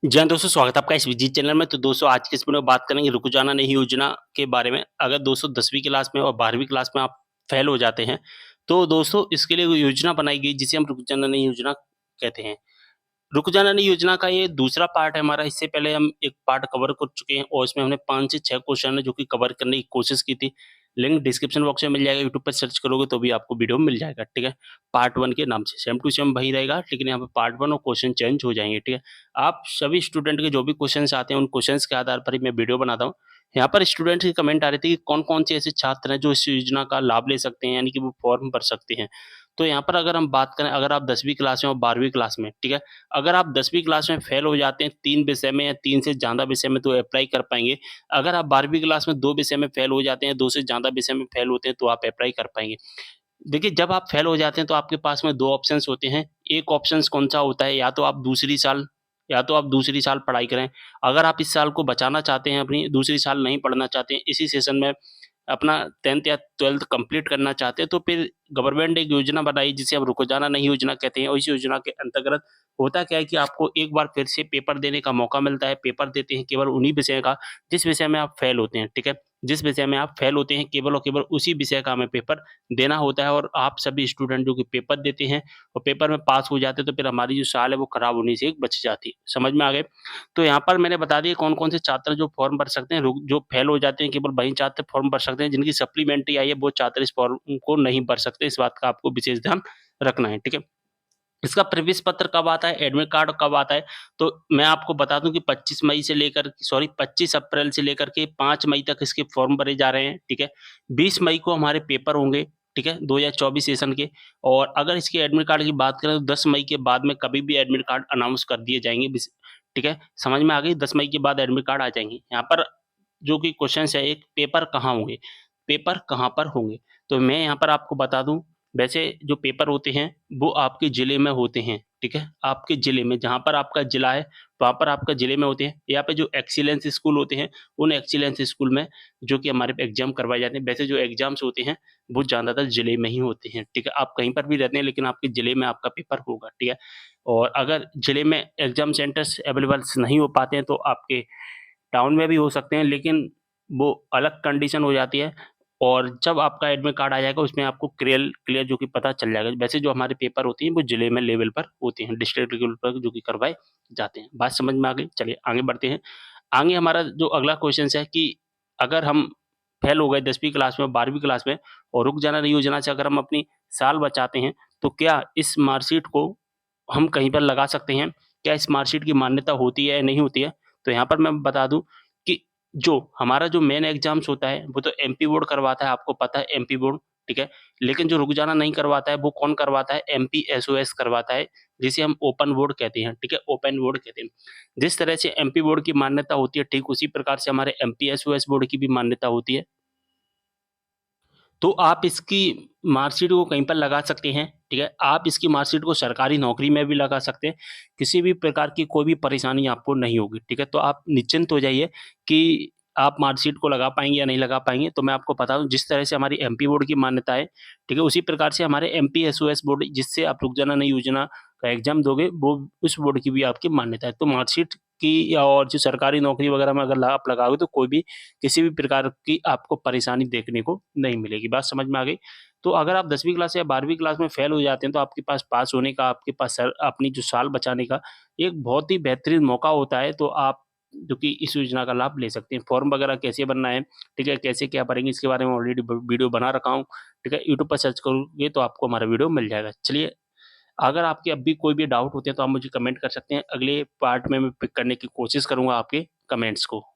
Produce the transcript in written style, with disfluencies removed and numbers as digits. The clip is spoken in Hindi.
जी हाँ, दोस्तों स्वागत है आपका इस विज़िट चैनल में। तो दोस्तों आज के इस वीडियो में बात करेंगे रुक जाना नहीं योजना के बारे में। अगर दोस्तों 10वीं क्लास में और 12वीं क्लास में आप फेल हो जाते हैं, तो दोस्तों इसके लिए वो योजना बनाई गई जिसे हम रुक जाना नहीं योजना कहते हैं। रुक जाना नहीं योजना का ये दूसरा पार्ट है हमारा। इससे पहले हम एक पार्ट कवर कर चुके हैं और इसमें हमने 5 से 6 क्वेश्चन है जो कि कवर करने की कोशिश की थी। लिंक डिस्क्रिप्शन बॉक्स में मिल जाएगा, यूट्यूब पे सर्च करोगे तो भी आपको वीडियो मिल जाएगा, ठीक है? पार्ट 1 के नाम से सेम टू सेम वही रहेगा, लेकिन यहाँ पे पार्ट 1 और क्वेश्चन चेंज हो जाएँगे, ठीक है? आप सभी स्टूडेंट के जो भी क्वेश्चन्स आते हैं उन क्वेश्चन्स के आधार पर ही मैं वीडियो बनाता हूँ। यहाँ पर स्टूडेंट्स के कमेंट आ रहे थे कि कौन-कौन से ऐसे छात्र हैं जो इस योजना का लाभ ले सकते हैं, यानी कि वो फॉर्म भर सकते हैं। तो यहाँ पर अगर हम बात करें, अगर आप 10वीं क्लास में और 12वीं क्लास में, ठीक है? अगर आप 10वीं क्लास में फेल हो जाते हैं 3 विषय में या 3 से ज़्यादा विषय में तो अप्लाई कर पाएँगे। अगर आप 12वीं क्लास में 2 विषय में फेल हो जाते हैं, 2 से ज़्यादा विषय में फेल होते हैं तो आप अप्लाई कर पाएँगे। देखिए, जब आप फेल हो जाते हैं तो आपके पास में 2 ऑप्शंस होते हैं। एक ऑप्शंस कौन-सा होता है, या तो आप दूसरी साल पढ़ाई करें। अगर आप इस साल को बचाना चाहते हैं, अपनी दूसरी साल नहीं पढ़ना चाहते हैं, इसी सेशन में अपना 10th या 12th कंप्लीट करना चाहते हैं, तो फिर गवर्नमेंट एक योजना बनाई जिसे हम रुको जाना नहीं योजना कहते हैं, और इस योजना के अंतर्गत होता क्या है कि आपको एक बार फिर से पेपर देने का मौका मिलता है। पेपर देते हैं केवल उन्हीं विषय का जिस विषय में आप फेल होते हैं, ठीक है? जिस विषय में आप फेल होते हैं केवल और केवल उसी विषय का हमें पेपर देना होता है, और आप सभी स्टूडेंट जो कि पेपर देते हैं और पेपर में पास हो जाते हैं, तो फिर हमारी जो साल है वो खराब होने से बच जाती है। समझ में आ गए? तो यहाँ पर मैंने बता दिया कौन-कौन से छात्र जो फॉर्म भर सकते हैं। रुक जो फेल हो जाते हैं केवल वही छात्र फॉर्म भर सकते हैं, जिनकी सप्लीमेंट्री आई है वो छात्र इस फॉर्म को नहीं भर सकते। इस बात का आपको विशेष ध्यान रखना है, ठीक है? इसका प्रवेश पत्र कब आता है, एडमिट कार्ड कब आता है, तो मैं आपको बता दूँ कि 25 अप्रैल से लेकर के 5 मई तक इसके फॉर्म भरे जा रहे हैं, ठीक है? 20 मई को हमारे पेपर होंगे, ठीक है? 2024 सेशन के। और अगर इसके एडमिट कार्ड की बात करें तो 10 मई के बाद में कभी भी एडमिट कार्ड अनाउंस कर दिए जाएँगे, ठीक है? समझ में आ गई? 10 मई के बाद एडमिट कार्ड आ जाएँगे। यहाँ पर जो कि क्वेश्चन्स है, एक पेपर कहाँ होंगे? पेपर कहाँ पर होंगे? तो मैं यहाँ पर आपको बता दूँ, वैसे जो पेपर होते हैं वो आपके ज़िले में होते हैं, ठीक है? आपके ज़िले में, जहाँ पर आपका ज़िला है, वहाँ पर आपका ज़िले में होते हैं। यहाँ पे जो एक्सीलेंस स्कूल होते हैं, उन एक्सीलेंस स्कूल में जो कि हमारे एग्ज़ाम करवाए जाते हैं। वैसे जो एग्ज़ाम्स होते हैं, वो ज़्यादातर ज़िले में ही होते हैं, ठीक है? आप कहीं पर भी रहते हैं लेकिन आपके ज़िले में आपका पेपर होगा, ठीक है? और अगर ज़िले में एग्ज़ाम सेंटर्स अवेलेबल्स नहीं हो पाते हैं तो आपके टाउन में भी हो सकते हैं, लेकिन वो अलग कंडीशन हो जाती है। और जब आपका एडमिट कार्ड आ जाएगा उसमें आपको क्लियर क्लियर जो कि पता चल जाएगा। वैसे जो हमारे पेपर होती हैं वो जिले में लेवल पर होते हैं, डिस्ट्रिक्ट लेवल पर जो कि करवाए जाते हैं। बात समझ में आ गई? चलिए आगे बढ़ते हैं। आगे हमारा जो अगला क्वेश्चन है कि अगर हम फेल हो गए 10वीं क्लास में, 12वीं क्लास में और रुक जाना योजना से अगर हम अपनी साल बचाते हैं, तो क्या इस मार्कशीट को हम कहीं पर लगा सकते हैं? क्या इस मार्कशीट की मान्यता होती है या नहीं होती है? तो यहाँ पर मैं बता दूँ कि जो हमारा जो मेन एग्ज़ाम्स होता है, वो तो एमपी बोर्ड करवाता है, आपको पता है एमपी बोर्ड, ठीक है? लेकिन जो रुक जाना नहीं करवाता है, वो कौन करवाता है? एमपी एसओएस करवाता है, जिसे हम ओपन बोर्ड कहते हैं, ठीक है? ओपन बोर्ड कहते हैं। जिस तरह से एमपी बोर्ड की मान्यता होती है, ठीक उसी प्रकार से हमारे एमपी एसओएस बोर्ड की भी मान्यता होती है। तो आप इसकी मार्कशीट को कहीं पर लगा सकते हैं, ठीक है? आप इसकी मार्कशीट को सरकारी नौकरी में भी लगा सकते हैं, किसी भी प्रकार की कोई भी परेशानी आपको नहीं होगी, ठीक है? तो आप निश्चिंत हो जाइए कि आप मार्कशीट को लगा पाएँगे या नहीं लगा पाएँगे। तो मैं आपको बता दूँ, जिस तरह से हमारी एमपी बोर्ड की मान्यता है, ठीक है? उसी प्रकार से हमारे एमपी एसओएस बोर्ड, जिससे आप रुक जाना नहीं योजना का एग्ज़ाम दोगे, वो उस बोर्ड की भी आपकी मान्यता है। तो मार्कशीट की या और जो सरकारी नौकरी वगैरह में अगर आप लगाओगे तो कोई भी किसी भी प्रकार की आपको परेशानी देखने को नहीं मिलेगी। बात समझ में आ गई? तो अगर आप 10वीं क्लास या 12वीं क्लास में फेल हो जाते हैं तो आपके पास पास होने का, आपके पास सर अपनी जो साल बचाने का एक बहुत ही बेहतरीन मौका होता है। तो आप जो कि इस योजना का लाभ ले सकते हैं। फॉर्म वगैरह कैसे भरना है, ठीक है? कैसे क्या भरेंगे, इसके बारे में ऑलरेडी ब वीडियो बना रखा हूँ, ठीक है? यूट्यूब पर सर्च करोगे तो आपको हमारा वीडियो मिल जाएगा। चलिए, अगर आपके अब भी कोई भी डाउट होते हैं तो आप मुझे कमेंट कर सकते हैं। अगले पार्ट में मैं पिक करने की कोशिश करूँगा आपके कमेंट्स को।